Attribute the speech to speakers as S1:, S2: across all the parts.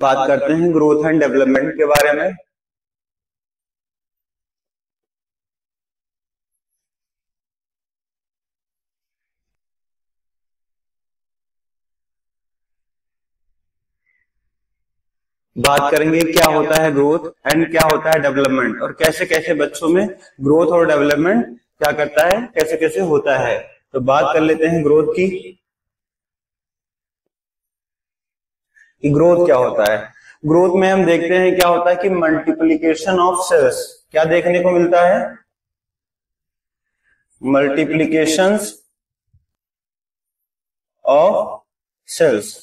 S1: बात करते हैं ग्रोथ एंड डेवलपमेंट के बारे में। बात करेंगे क्या होता है ग्रोथ एंड क्या होता है डेवलपमेंट, और कैसे कैसे बच्चों में ग्रोथ और डेवलपमेंट क्या करता है, कैसे कैसे होता है। तो बात कर लेते हैं ग्रोथ की, कि ग्रोथ क्या होता है। ग्रोथ में हम देखते हैं क्या होता है कि मल्टीप्लीकेशन ऑफ सेल्स, क्या देखने को मिलता है, मल्टीप्लीकेशंस ऑफ सेल्स।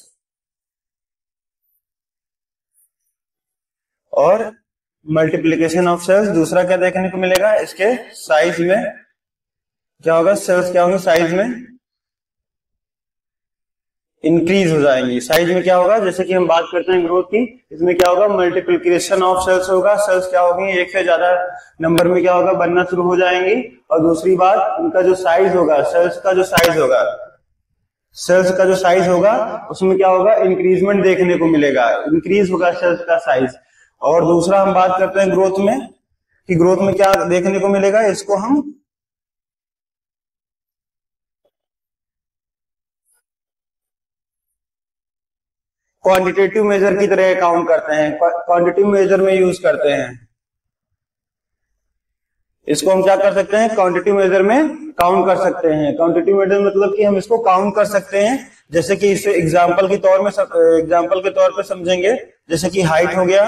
S1: और मल्टीप्लीकेशन ऑफ सेल्स, दूसरा क्या देखने को मिलेगा, इसके साइज में क्या होगा, सेल्स क्या होंगे साइज में इंक्रीज हो जाएंगी। साइज में क्या होगा, जैसे कि हम बात करते हैं ग्रोथ की, इसमें क्या होगा मल्टीप्लीकेशन ऑफ सेल्स होगा, सेल्स क्या होगी एक से ज्यादा नंबर में क्या होगा बनना शुरू हो जाएंगी। और दूसरी बात, उनका जो साइज होगा, सेल्स का जो साइज होगा, सेल्स का जो साइज होगा उसमें क्या होगा इंक्रीजमेंट देखने को मिलेगा, इंक्रीज होगा सेल्स का साइज। और दूसरा हम बात करते हैं ग्रोथ में, कि ग्रोथ में क्या देखने को मिलेगा, इसको हम क्वांटिटेटिव मेजर की तरह काउंट करते हैं, क्वांटिटेटिव मेजर में यूज करते हैं। इसको हम क्या कर सकते हैं, क्वांटिटेटिव मेजर में काउंट कर सकते हैं। क्वांटिटेटिव मेजर मतलब कि हम इसको काउंट कर सकते हैं, जैसे कि इसे एग्जांपल के तौर पे समझेंगे, जैसे कि हाइट हो गया,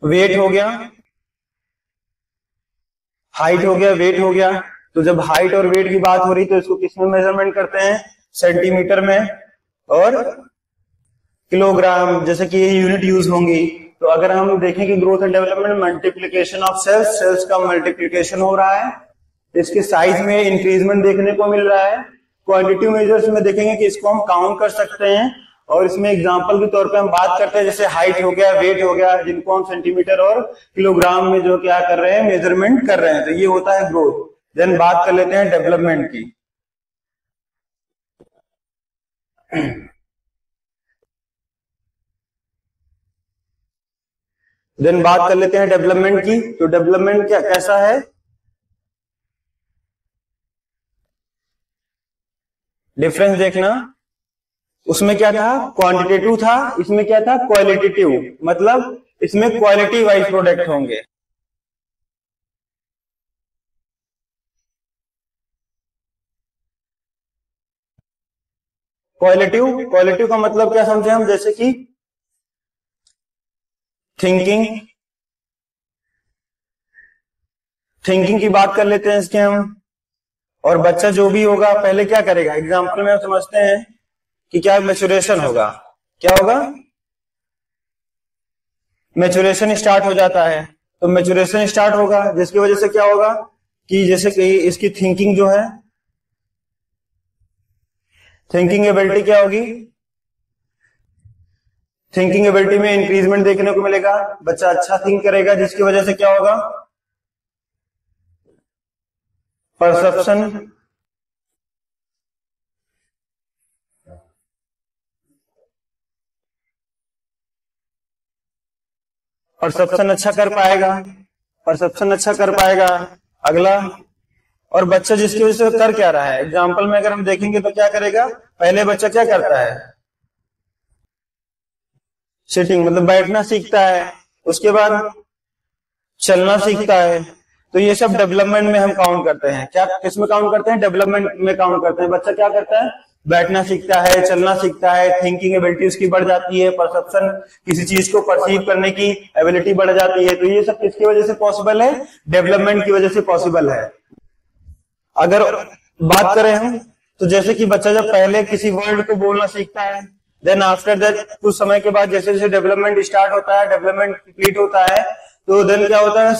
S1: वेट हो गया, हाइट हो गया, वेट हो गया। तो जब हाइट और वेट की बात हो रही तो इसको किसमें मेजरमेंट करते हैं, सेंटीमीटर में और किलोग्राम, जैसे कि ये यूनिट यूज होंगी। तो अगर हम देखें कि growth and development multiplication of cells, cells का मल्टीप्लीकेशन हो रहा है, इसके साइज में इंक्रीजमेंट देखने को मिल रहा है। क्वांटिटिव मेजर्स में देखेंगे कि इसको हम काउंट कर सकते हैं, और इसमें एग्जांपल के तौर पे हम बात करते हैं जैसे हाइट हो गया, वेट हो गया, जिनको हम सेंटीमीटर और किलोग्राम में जो क्या कर रहे हैं मेजरमेंट कर रहे हैं। तो ये होता है ग्रोथ। देन बात कर लेते हैं डेवलपमेंट की। देन बात कर लेते हैं डेवलपमेंट की। तो डेवलपमेंट क्या कैसा है, डिफरेंस देखना, उसमें क्या था क्वांटिटेटिव था, इसमें क्या था क्वालिटेटिव, मतलब इसमें क्वालिटी वाइज प्रोडक्ट होंगे। क्वालिटिव का मतलब क्या समझे हम, जैसे कि थिंकिंग, थिंकिंग की बात कर लेते हैं इसके हम। और बच्चा जो भी होगा पहले क्या करेगा, एग्जाम्पल में हम समझते हैं कि क्या मैच्योरेशन होगा, क्या होगा मैच्योरेशन स्टार्ट हो जाता है। तो मैच्योरेशन स्टार्ट होगा जिसकी वजह से क्या होगा कि जैसे कि इसकी थिंकिंग जो है, थिंकिंग एबिलिटी क्या होगी, थिंकिंग एबिलिटी में इंक्रीजमेंट देखने को मिलेगा, बच्चा अच्छा थिंक करेगा, जिसकी वजह से क्या होगा परसेप्शन, परसेप्शन अच्छा कर पाएगा, परसेप्शन अच्छा कर पाएगा। अगला, और बच्चा जिसकी वजह से कर क्या रहा है, एग्जाम्पल में अगर हम देखेंगे तो क्या करेगा, पहले बच्चा क्या करता है सिटिंग मतलब बैठना सीखता है, उसके बाद चलना सीखता है। तो ये सब डेवलपमेंट में हम काउंट करते हैं, क्या किसमें काउंट करते हैं, डेवलपमेंट में काउंट करते हैं। बच्चा क्या करता है, बैठना सीखता है, चलना सीखता है, थिंकिंग एबिलिटी उसकी बढ़ जाती है, परसेप्शन किसी चीज को परसीव करने की एबिलिटी बढ़ जाती है। तो ये सब किसकी वजह से पॉसिबल है, डेवलपमेंट की वजह से पॉसिबल है। अगर बात करें हम, तो जैसे कि बच्चा जब पहले किसी वर्ड को बोलना सीखता है, देन आफ्टर दैट कुछ समय के बाद जैसे जैसे डेवलपमेंट स्टार्ट होता है, डेवलपमेंट कंप्लीट होता है, तो देन क्या होता है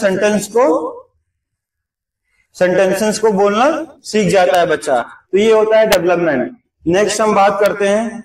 S1: सेंटेंसेस को बोलना सीख जाता है बच्चा। तो ये होता है डेवलपमेंट। नेक्स्ट हम बात करते हैं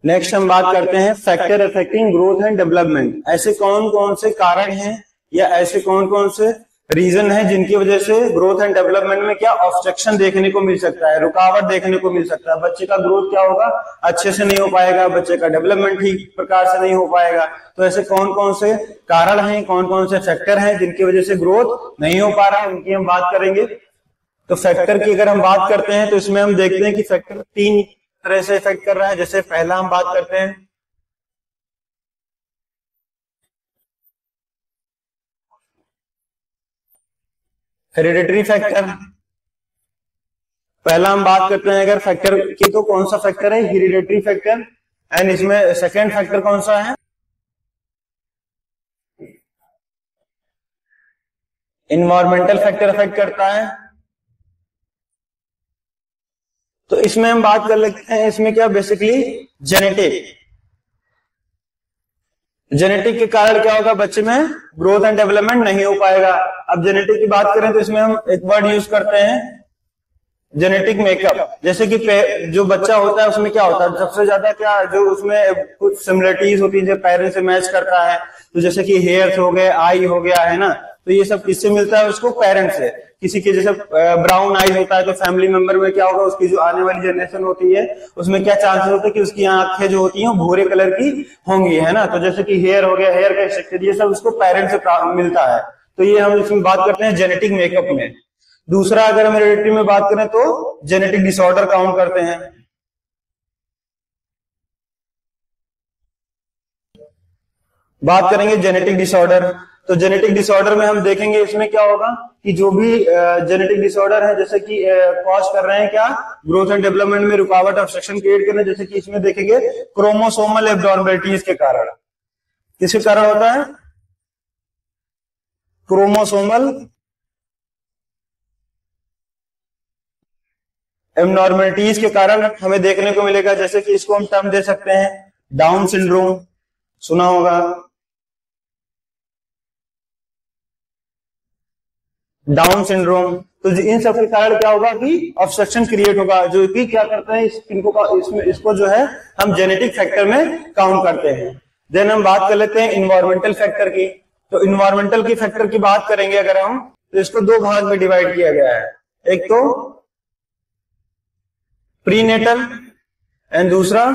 S1: नेक्स्ट हम बात करते हैं factor affecting growth and development. ऐसे कौन कौन से कारण हैं या ऐसे कौन कौन से रीजन है जिनकी वजह से ग्रोथ एंड डेवलपमेंट में क्या ऑब्स्ट्रक्शन देखने को मिल सकता है, रुकावट देखने को मिल सकता है। बच्चे का ग्रोथ क्या होगा, अच्छे से नहीं हो पाएगा, बच्चे का डेवलपमेंट ठीक प्रकार से नहीं हो पाएगा। तो ऐसे कौन कौन से कारण हैं, कौन कौन से फैक्टर हैं जिनकी वजह से ग्रोथ नहीं हो पा रहा, उनकी हम बात करेंगे। तो फैक्टर की अगर हम बात करते हैं तो इसमें हम देखते हैं कि फैक्टर 3 तरह से इफेक्ट कर रहा है। जैसे पहला हम बात करते हैं हेरिडिटरी फैक्टर। पहला हम बात करते हैं अगर फैक्टर की तो कौन सा फैक्टर है, हेरिडिटरी फैक्टर। एंड इसमें सेकंड फैक्टर कौन सा है, इन्वायरमेंटल फैक्टर अफेक्ट करता है। तो इसमें हम बात कर लेते हैं, इसमें क्या बेसिकली जेनेटिक के कारण क्या होगा, बच्चे में ग्रोथ एंड डेवलपमेंट नहीं हो पाएगा। अब जेनेटिक की बात करें तो इसमें हम एक वर्ड यूज करते हैं जेनेटिक मेकअप। जैसे कि जो बच्चा होता है उसमें क्या होता है, सबसे ज्यादा क्या जो उसमें कुछ सिमिलरिटीज होती है जो पेरेंट्स से मैच करता है। तो जैसे कि हेयर्स हो गए, आई हो गया है ना, तो ये सब किससे मिलता है उसको, पेरेंट्स से। किसी के जैसे ब्राउन आईज होता है तो फैमिली मेंबर में क्या होगा, उसकी जो आने वाली जनरेशन होती है उसमें क्या चांसेस होते हैं कि उसकी आंखें जो होती हैं भूरे कलर की होंगी, है ना। तो जैसे कि हेयर हो गया, हेयर का स्ट्रक्चर, ये सब उसको पेरेंट्स से मिलता है। तो ये हम इसमें बात करते हैं जेनेटिक मेकअप में। दूसरा अगर हम हेरिडिटी में बात करें तो जेनेटिक डिसऑर्डर काउंट करते हैं। बात करेंगे जेनेटिक डिसऑर्डर। तो जेनेटिक डिसऑर्डर में हम देखेंगे इसमें क्या होगा कि जो भी जेनेटिक डिसऑर्डर है जैसे कि कॉज कर रहे हैं क्या, ग्रोथ एंड डेवलपमेंट में रुकावट, ऑब्स्ट्रक्शन क्रिएट करने। जैसे कि इसमें देखेंगे क्रोमोसोमल एब्नॉर्मलिटीज के कारण। किसके कारण होता है, क्रोमोसोमल एब्नॉर्मलिटीज के कारण हमें देखने को मिलेगा। जैसे कि इसको हम टर्म दे सकते हैं डाउन सिंड्रोम, सुना होगा डाउन सिंड्रोम। तो इन सब के कारण क्या होगा कि ऑब्स्ट्रक्शन क्रिएट होगा, जो कि क्या करते हैं इसको जो है हम जेनेटिक फैक्टर में काउंट करते हैं। देन हम बात कर लेते हैं इन्वायरमेंटल फैक्टर की। तो इन्वायरमेंटल की फैक्टर की बात करेंगे अगर हम, तो इसको 2 भाग में डिवाइड किया गया है। एक तो प्रीनेटल एंड दूसरा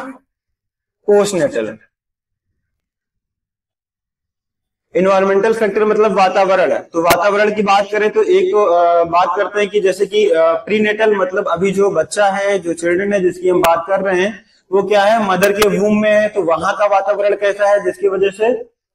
S1: पोस्टनेटल। इन्वायरमेंटल फैक्टर मतलब वातावरण है। तो वातावरण की बात करें तो एक तो बात करते हैं कि जैसे कि प्रीनेटल मतलब अभी जो बच्चा है, जो चिल्ड्रन है जिसकी हम बात कर रहे हैं, वो क्या है, मदर के वूम में है। तो वहां का वातावरण कैसा है, जिसकी वजह से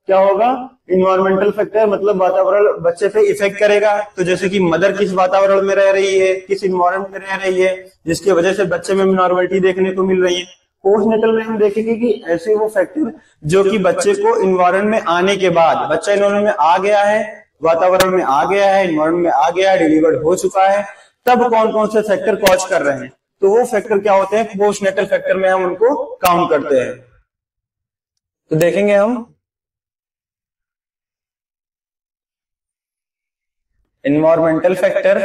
S1: क्या होगा, इन्वायरमेंटल फैक्टर मतलब वातावरण बच्चे पे इफेक्ट करेगा। तो जैसे कि मदर किस वातावरण में रह रही है, किस इन्वायरमेंट में रह रही है, जिसकी वजह से बच्चे में नॉर्मलिटी देखने को मिल रही है। पोस्टनेटल में हम देखेंगे कि ऐसे वो फैक्टर जो कि बच्चे को इन्वायरमेंट में आने के बाद, बच्चा इन्वायरमेंट में आ गया है, वातावरण में आ गया है, इन्वायरमेंट में आ गया है, डिलीवर्ड हो चुका है, तब कौन कौन से फैक्टर कॉज कर रहे हैं। तो वो फैक्टर क्या होते हैं, पोस्टनेटल फैक्टर में हम उनको काउंट करते हैं। तो देखेंगे हम इन्वायरमेंटल फैक्टर।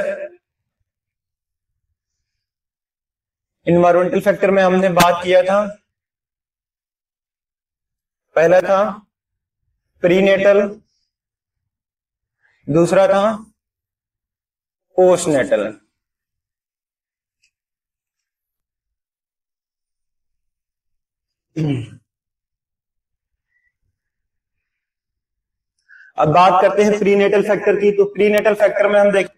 S1: इन्वायरमेंटल फैक्टर में हमने बात किया था, पहला था प्रीनेटल, दूसरा था पोस्टनेटल। अब बात करते हैं प्रीनेटल फैक्टर की। तो प्रीनेटल फैक्टर में हम देख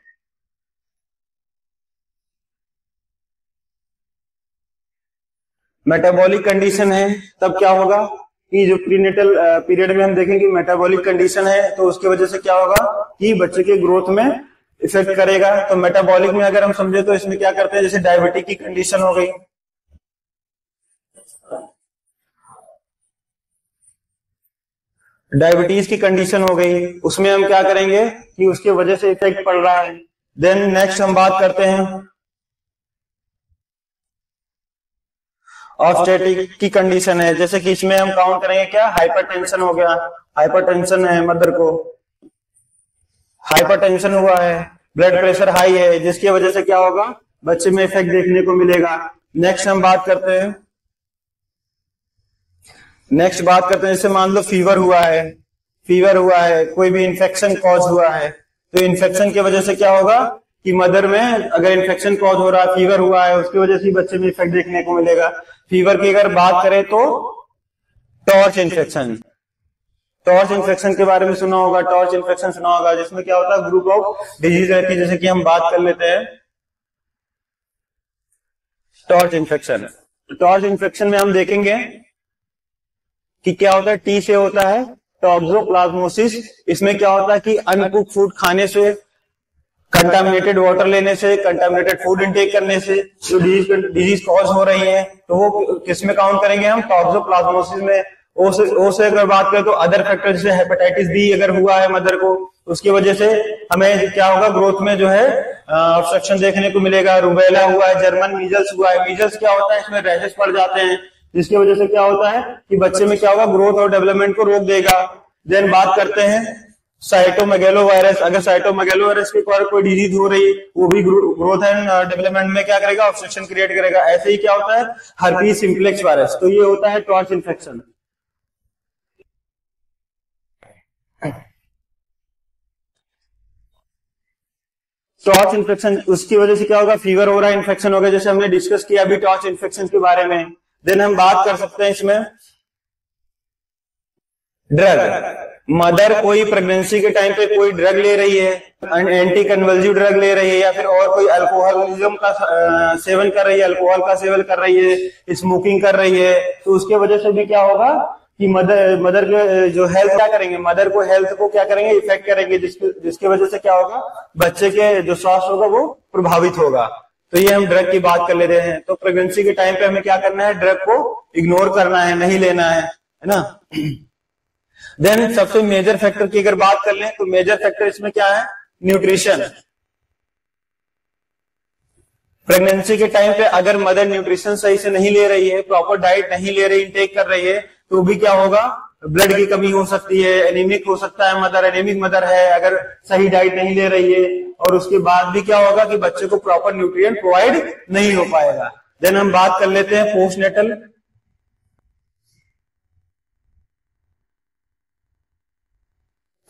S1: मेटाबॉलिक कंडीशन है, तब क्या होगा कि जो प्रीनेटल पीरियड में हम देखेंगे मेटाबॉलिक कंडीशन है, तो उसकी वजह से क्या होगा कि बच्चे के ग्रोथ में इफेक्ट करेगा। तो मेटाबॉलिक में अगर हम समझे तो इसमें क्या करते हैं, जैसे डायबिटीज की कंडीशन हो गई, डायबिटीज की कंडीशन हो गई, उसमें हम क्या करेंगे कि उसके वजह से इफेक्ट पड़ रहा है। देन नेक्स्ट हम बात करते हैं ऑब्स्टेट्रिक की कंडीशन है, जैसे कि इसमें हम काउंट करेंगे क्या, हाइपरटेंशन हो गया, हाइपरटेंशन है मदर को, हाइपरटेंशन हुआ है, ब्लड प्रेशर हाई है, जिसकी वजह से क्या होगा, बच्चे में इफेक्ट देखने को मिलेगा। नेक्स्ट हम बात करते हैं, जैसे मान लो फीवर हुआ है, कोई भी इन्फेक्शन कॉज हुआ है, तो इन्फेक्शन की वजह से क्या होगा कि मदर में अगर इन्फेक्शन कॉज हो रहा है, फीवर हुआ है, उसकी वजह से बच्चे में इफेक्ट देखने को मिलेगा। फीवर की अगर बात करें तो टॉर्च इन्फेक्शन के बारे में सुना होगा, जिसमें क्या होता है, ग्रुप ऑफ डिजीज रहती है, जैसे कि हम बात कर लेते हैं टॉर्च इन्फेक्शन में हम देखेंगे कि क्या होता है, टी से होता है टॉक्सोप्लाज्मोसिस। इसमें क्या होता है कि अनकुक फूड खाने से, कंटामिनेटेड वाटर लेने से, कंटामिनेटेड फूड इंटेक करने से जो डिजीज कॉज हो रही है, तो वो किस में काउंट करेंगे हम, टॉक्सोप्लाज्मोसिस में। ओ से अगर बात करें तो अदर फैक्टर, जैसे हेपेटाइटिस बी अगर हुआ है मदर को, उसकी वजह से हमें क्या होगा, ग्रोथ में जो है ऑब्स्ट्रक्शन देखने को मिलेगा। रुबेला हुआ है, जर्मन मीजल्स हुआ है, मीजल्स क्या होता है, इसमें रैशेस पड़ जाते हैं, जिसकी वजह से क्या होता है कि बच्चे में क्या होगा, ग्रोथ और डेवलपमेंट को रोक देगा। देन बात करते हैं साइटोमेगेलो वायरस, अगर साइटोमेगेलो वायरस की कोई डिजीज हो रही, वो भी ग्रोथ एंड डेवलपमेंट में क्या करेगा, ऑब्स्ट्रक्शन क्रिएट करेगा। ऐसे ही क्या होता है हर्पीस सिम्प्लेक्स वायरस, तो ये होता है टॉर्च इन्फेक्शन। टॉर्च इन्फेक्शन, उसकी वजह से क्या होगा, फीवर हो रहा है, इन्फेक्शन हो गया, जैसे हमने डिस्कस किया अभी टॉर्च इन्फेक्शन के बारे में। देन हम बात कर सकते हैं इसमें ड्रग, मदर कोई प्रेगनेंसी के टाइम पे कोई ड्रग ले रही है, एंटी कन्वल्सिव ड्रग ले रही है, या फिर और कोई अल्कोहलिज्म का सेवन कर रही है, अल्कोहल का सेवन कर रही है, स्मोकिंग कर रही है, तो उसके वजह से भी क्या होगा कि मदर के जो हेल्थ क्या करेंगे, मदर को हेल्थ को क्या करेंगे, इफेक्ट करेंगे, जिसकी वजह से क्या होगा, बच्चे के जो स्वास्थ्य होगा वो प्रभावित होगा। तो ये हम ड्रग की बात कर ले रहे हैं। तो प्रेगनेंसी के टाइम पे हमें क्या करना है, ड्रग को इग्नोर करना है, नहीं लेना है ना। देन सबसे मेजर फैक्टर की अगर बात कर लें तो मेजर फैक्टर इसमें क्या है, न्यूट्रिशन। प्रेगनेंसी के टाइम पे अगर मदर न्यूट्रिशन सही से नहीं ले रही है, प्रॉपर डाइट नहीं ले रही, इंटेक कर रही है, तो भी क्या होगा, ब्लड की कमी हो सकती है, एनीमिक हो सकता है मदर, एनीमिक मदर है अगर सही डाइट नहीं ले रही है, और उसके बाद भी क्या होगा कि बच्चे को प्रॉपर न्यूट्रिएंट प्रोवाइड नहीं हो पाएगा। देन हम बात कर लेते हैं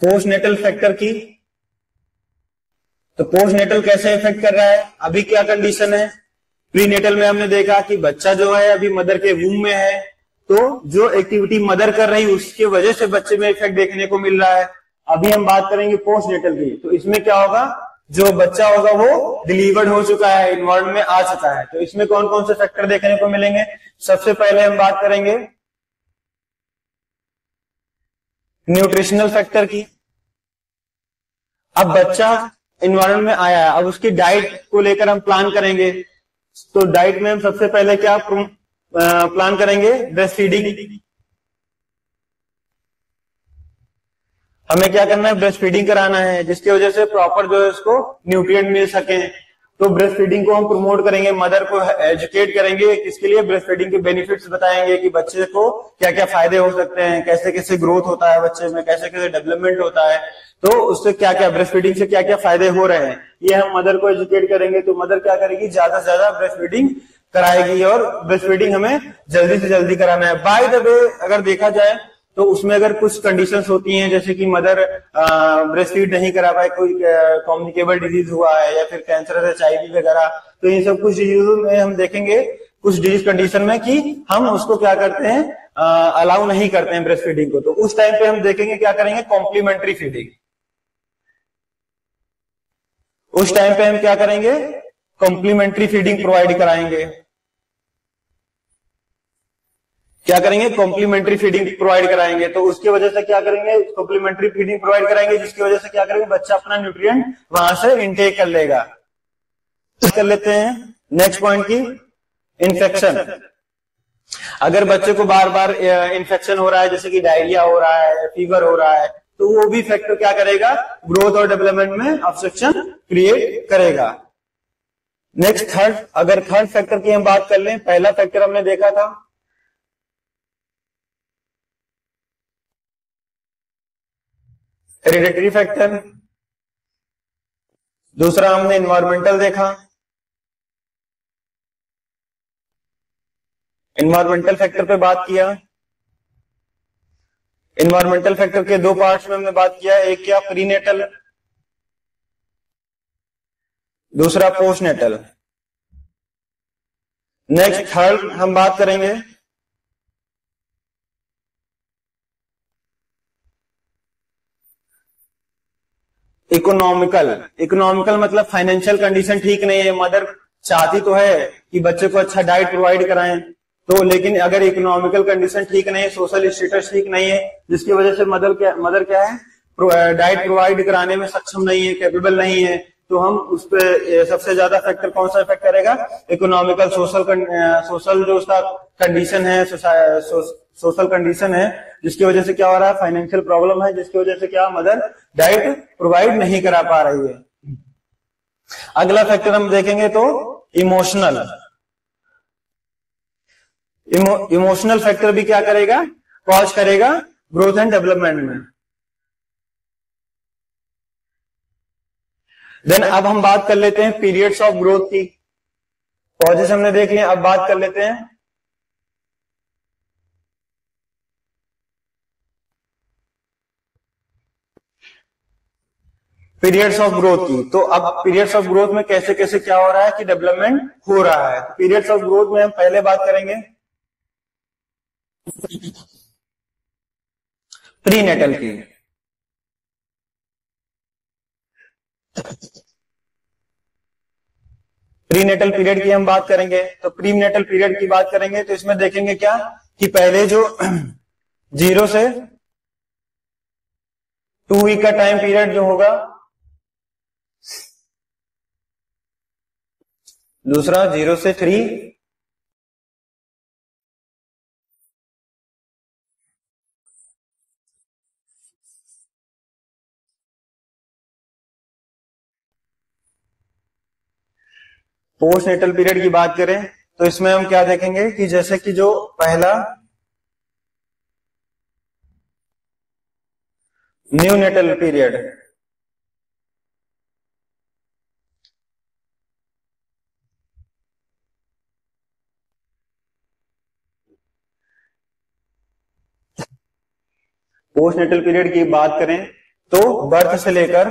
S1: पोस्टनेटल फैक्टर की। तो पोस्टनेटल कैसे इफेक्ट कर रहा है, अभी क्या कंडीशन है, प्रीनेटल में हमने देखा कि बच्चा जो है अभी मदर के वूम में है, तो जो एक्टिविटी मदर कर रही उसकी वजह से बच्चे में इफेक्ट देखने को मिल रहा है। अभी हम बात करेंगे पोस्टनेटल की, तो इसमें क्या होगा, जो बच्चा होगा वो डिलीवर्ड हो चुका है, इन्वॉल्व में आ चुका है, तो इसमें कौन कौन से फैक्टर देखने को मिलेंगे। सबसे पहले हम बात करेंगे न्यूट्रिशनल फैक्टर की। अब बच्चा इन्वायरमेंट में आया है, अब उसकी डाइट को लेकर हम प्लान करेंगे। तो डाइट में हम सबसे पहले क्या प्लान करेंगे, ब्रेस्ट फीडिंग। हमें क्या करना है, ब्रेस्ट फीडिंग कराना है, जिसकी वजह से प्रॉपर जो है उसको न्यूट्रिएंट मिल सके। तो ब्रेस्ट फीडिंग को हम प्रमोट करेंगे, मदर को एजुकेट करेंगे, किसके लिए, ब्रेस्ट फीडिंग के बेनिफिट्स बताएंगे कि बच्चे को क्या क्या फायदे हो सकते हैं, कैसे कैसे ग्रोथ होता है बच्चे में, कैसे कैसे डेवलपमेंट होता है, तो उससे क्या क्या ब्रेस्ट फीडिंग से क्या क्या फायदे हो रहे हैं, ये हम मदर को एजुकेट करेंगे। तो मदर क्या करेगी, ज्यादा से ज्यादा ब्रेस्ट फीडिंग कराएगी, और ब्रेस्ट फीडिंग हमें जल्दी से जल्दी कराना है। बाय द वे अगर देखा जाए तो उसमें अगर कुछ कंडीशंस होती हैं, जैसे कि मदर ब्रेस्ट फीड नहीं करा पाए, कोई कम्युनिकेबल डिजीज हुआ है, या फिर कैंसर, HIV वगैरह, तो इन सब कुछ डिजीजों में हम देखेंगे कुछ डिजीज कंडीशन में कि हम उसको क्या करते हैं, अलाउ नहीं करते हैं ब्रेस्ट फीडिंग को। तो उस टाइम पे हम देखेंगे क्या करेंगे, कॉम्प्लीमेंट्री फीडिंग। उस टाइम पे हम क्या करेंगे, कॉम्प्लीमेंट्री फीडिंग प्रोवाइड कराएंगे। क्या करेंगे, कॉम्प्लीमेंट्री फीडिंग प्रोवाइड कराएंगे। तो उसकी वजह से क्या करेंगे, कॉम्प्लीमेंट्री फीडिंग प्रोवाइड कराएंगे, जिसकी वजह से क्या करेंगे, बच्चा अपना न्यूट्रिएंट वहां से इनटेक कर लेगा। कर लेते हैं नेक्स्ट पॉइंट की, इन्फेक्शन। अगर बच्चे को बार बार इन्फेक्शन हो रहा है, जैसे कि डायरिया हो रहा है, फीवर हो रहा है, तो वो भी फैक्टर क्या करेगा, ग्रोथ और डेवलपमेंट में ऑब्स्ट्रक्शन क्रिएट करेगा। नेक्स्ट थर्ड, अगर थर्ड फैक्टर की हम बात कर लें, पहला फैक्टर हमने देखा था हेरिडिटरी फैक्टर, दूसरा हमने एनवायरमेंटल देखा। एनवायरमेंटल फैक्टर पे बात किया। एनवायरमेंटल फैक्टर के दो पार्ट्स में हमने बात किया, एक क्या प्रीनेटल, दूसरा पोस्टनेटल। नेक्स्ट थर्ड हम बात करेंगे इकोनॉमिकल। इकोनॉमिकल मतलब फाइनेंशियल कंडीशन ठीक नहीं है, मदर चाहती तो है कि बच्चे को अच्छा डाइट प्रोवाइड कराएं, तो लेकिन अगर इकोनॉमिकल कंडीशन ठीक नहीं है, सोशल स्टेटस ठीक नहीं है, जिसकी वजह से मदर क्या है, डाइट प्रोवाइड कराने में सक्षम नहीं है, कैपेबल नहीं है, तो हम उस पर सबसे ज्यादा फैक्टर कौन सा इफेक्ट करेगा, इकोनॉमिकल। सोशल जो उसका कंडीशन है, सोशल कंडीशन है, जिसकी वजह से क्या हो रहा है, फाइनेंशियल प्रॉब्लम है, जिसकी वजह से क्या मदर डाइट प्रोवाइड नहीं करा पा रही है। अगला फैक्टर हम देखेंगे तो इमोशनल। इमोशनल फैक्टर भी क्या करेगा, कॉज करेगा ग्रोथ एंड डेवलपमेंट में। देन अब हम बात कर लेते हैं पीरियड्स ऑफ ग्रोथ की। कॉजेस हमने देख लिया, अब बात कर लेते हैं पीरियड्स ऑफ ग्रोथ की। तो अब पीरियड्स ऑफ ग्रोथ में कैसे कैसे क्या हो रहा है कि डेवलपमेंट हो रहा है। पीरियड्स ऑफ ग्रोथ में हम पहले बात करेंगे प्रीनेटल की। प्रीनेटल पीरियड की हम बात करेंगे, तो प्रीनेटल पीरियड की बात करेंगे तो इसमें देखेंगे क्या कि पहले जो 0 से 2 वीक का टाइम पीरियड जो होगा, दूसरा 0 से 3, पोस्टनेटल पीरियड की बात करें तो इसमें हम क्या देखेंगे कि जैसे कि जो पहला न्यूनेटल पीरियड, पोस्टनेटल पीरियड की बात करें तो बर्थ से लेकर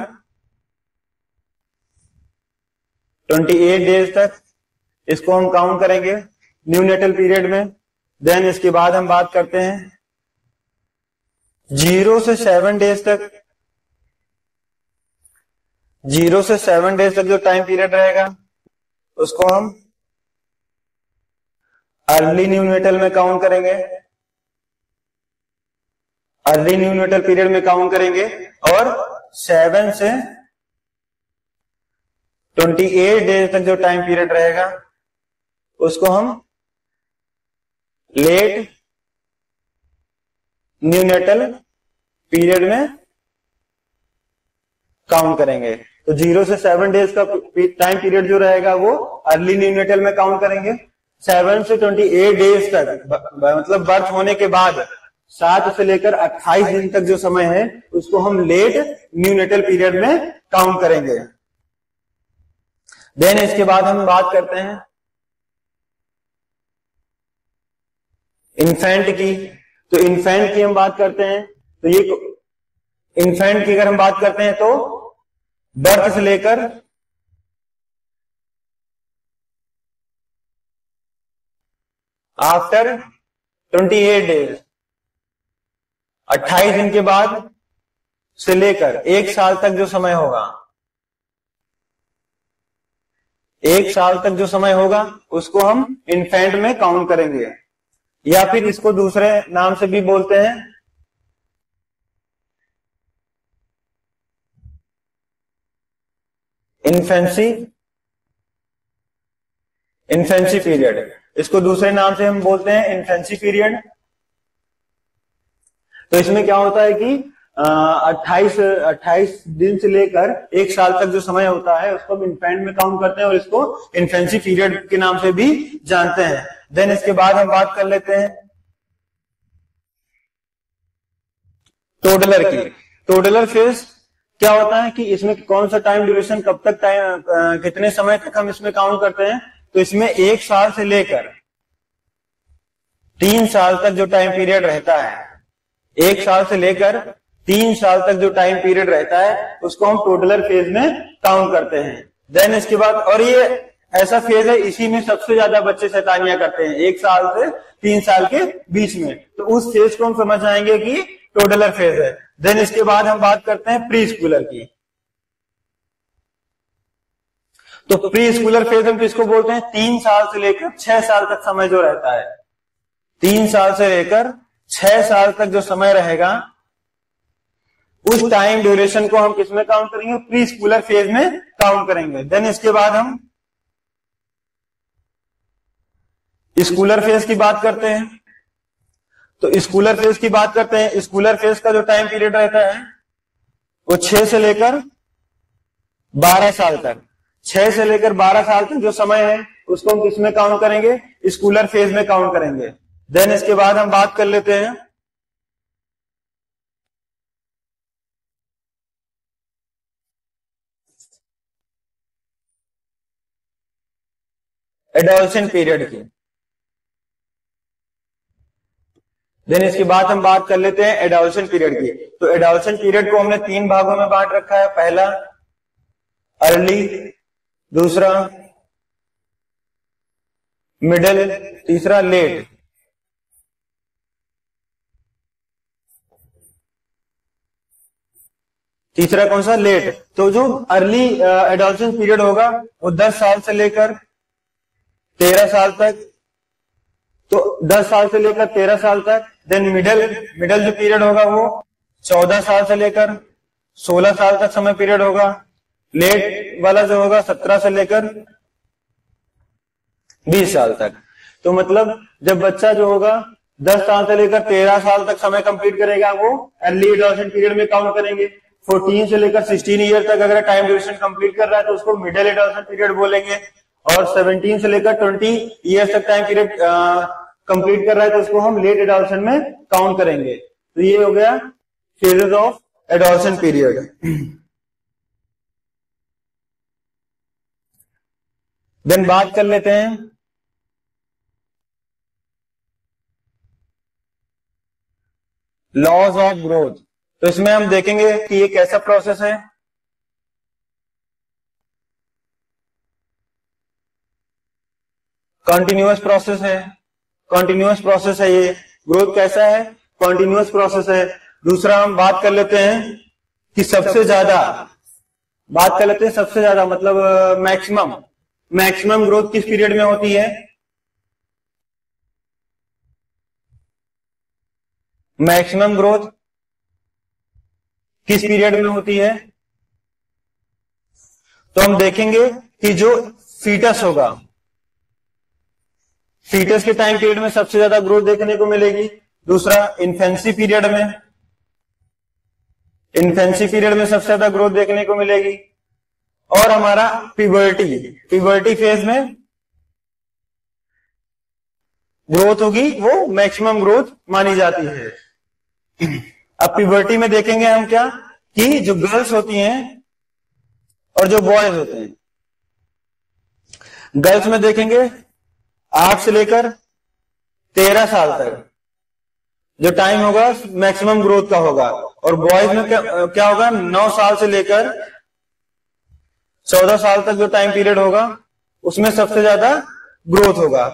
S1: 28 डेज तक इसको हम काउंट करेंगे न्यूनेटल पीरियड में। देन इसके बाद हम बात करते हैं 0 से 7 डेज तक, 0 से 7 डेज तक जो टाइम पीरियड रहेगा उसको हम अर्ली न्यूनेटल में काउंट करेंगे, अर्ली न्यूनेटल पीरियड में काउंट करेंगे। और 7 से 28 डेज तक जो टाइम पीरियड रहेगा उसको हम लेट न्यूनेटल पीरियड में काउंट करेंगे। तो 0 से 7 डेज का टाइम पीरियड जो रहेगा वो अर्ली न्यूनेटल में काउंट करेंगे। 7 से 28 डेज तक मतलब बर्थ होने के बाद 7 से लेकर 28 दिन तक जो समय है उसको हम लेट न्यूनेटल पीरियड में काउंट करेंगे। देन इसके बाद हम बात करते हैं इन्फेंट की। तो इन्फेंट की हम बात करते हैं तो ये इन्फेंट की अगर हम बात करते हैं तो बर्थ से लेकर आफ्टर 28 डेज, 28 दिन के बाद से लेकर 1 साल तक जो समय होगा, 1 साल तक जो समय होगा उसको हम इन्फेंट में काउंट करेंगे, या फिर इसको दूसरे नाम से भी बोलते हैं इन्फेंसी पीरियड। इसको दूसरे नाम से हम बोलते हैं इन्फेंसी पीरियड। तो इसमें क्या होता है कि 28 दिन से लेकर 1 साल तक जो समय होता है उसको हम इन्फेंट में काउंट करते हैं और इसको इन्फेंसी पीरियड के नाम से भी जानते हैं। देन इसके बाद हम बात कर लेते हैं टोडलर की। टोडलर फेज क्या होता है कि इसमें कौन सा टाइम ड्यूरेशन, कब तक टाइम, कितने समय तक हम इसमें काउंट करते हैं। तो इसमें 1 साल से लेकर 3 साल तक जो टाइम पीरियड रहता है, 1 साल से लेकर 3 साल तक जो टाइम पीरियड रहता है उसको हम टोडलर फेज में काउंट करते हैं। देन इसके बाद, और ये ऐसा फेज है इसी में सबसे ज्यादा बच्चे शैतानियां करते हैं, 1 साल से 3 साल के बीच में। तो उस फेज को हम समझ आएंगे कि टोडलर फेज है। देन इसके बाद हम बात करते हैं प्री स्कूलर की। तो प्री स्कूलर फेज हम किसको बोलते हैं? 3 साल से लेकर 6 साल तक समय जो रहता है, 3 साल से लेकर 6 साल तक जो समय रहेगा उस टाइम ड्यूरेशन को हम किसमें काउंट करेंगे? प्री स्कूलर फेज में काउंट करेंगे। देन इसके बाद हम स्कूलर फेज की बात करते हैं। तो स्कूलर फेज की बात करते हैं। स्कूलर फेज का जो टाइम पीरियड रहता है वो 6 से लेकर 12 साल तक, 6 से लेकर 12 साल तक जो समय है उसको हम किसमें काउंट करेंगे? स्कूलर फेज में काउंट करेंगे। देन इसके बाद हम बात कर लेते हैं एडोलसेंट पीरियड की। देन इसके बाद हम बात कर लेते हैं एडोलसेंट पीरियड की। तो एडोलसेंट पीरियड को हमने 3 भागों में बांट रखा है। पहला अर्ली, दूसरा मिडिल, तीसरा लेट। तीसरा कौन सा? लेट। तो जो अर्ली एडोलसेंट पीरियड होगा वो 10 साल से लेकर 13 साल तक, तो 10 साल से लेकर 13 साल तक। देन मिडिल जो पीरियड होगा वो 14 साल से लेकर 16 साल तक समय पीरियड होगा। लेट वाला जो होगा 17 से लेकर 20 साल तक। तो मतलब जब बच्चा जो होगा 10 साल से लेकर 13 साल तक समय कंप्लीट करेगा वो अर्ली एडोलसेंट पीरियड में काउंट करेंगे। 14 से लेकर 16 ईयर तक अगर टाइम ड्यूरेशन कंप्लीट कर रहा है तो उसको मिडिल एडोलसेंट पीरियड बोलेंगे। और 17 से लेकर 20 ईयर्स तक टाइम पीरियड कंप्लीट कर रहा है तो उसको हम लेट एडोलसेंट में काउंट करेंगे। तो ये हो गया phases of adolescent period. Then बात कर लेते हैं लॉज ऑफ ग्रोथ। तो इसमें हम देखेंगे कि ये कैसा प्रोसेस है। कॉन्टिन्यूअस प्रोसेस है, कॉन्टिन्यूअस प्रोसेस है ये। ग्रोथ कैसा है? कॉन्टिन्यूअस प्रोसेस है। दूसरा हम बात कर लेते हैं कि सबसे ज्यादा, बात कर लेते हैं सबसे ज्यादा मतलब मैक्सिमम ग्रोथ किस पीरियड में होती है? मैक्सिमम ग्रोथ किस पीरियड में होती है? तो हम देखेंगे कि जो फीटस होगा, फीटस के टाइम पीरियड में सबसे ज्यादा ग्रोथ देखने को मिलेगी। दूसरा इन्फेंसी पीरियड में, इन्फेंसी पीरियड में सबसे ज्यादा ग्रोथ देखने को मिलेगी। और हमारा प्यूबर्टी फेज में ग्रोथ होगी, वो मैक्सिमम ग्रोथ मानी जाती है। अब प्यूबर्टी में देखेंगे हम क्या कि जो गर्ल्स होती हैं और जो बॉयज होते हैं, गर्ल्स में देखेंगे 8 से लेकर 13 साल तक जो टाइम होगा मैक्सिमम ग्रोथ का होगा। और बॉयज में क्या होगा? 9 साल से लेकर 14 साल तक जो टाइम पीरियड होगा उसमें सबसे ज्यादा ग्रोथ होगा।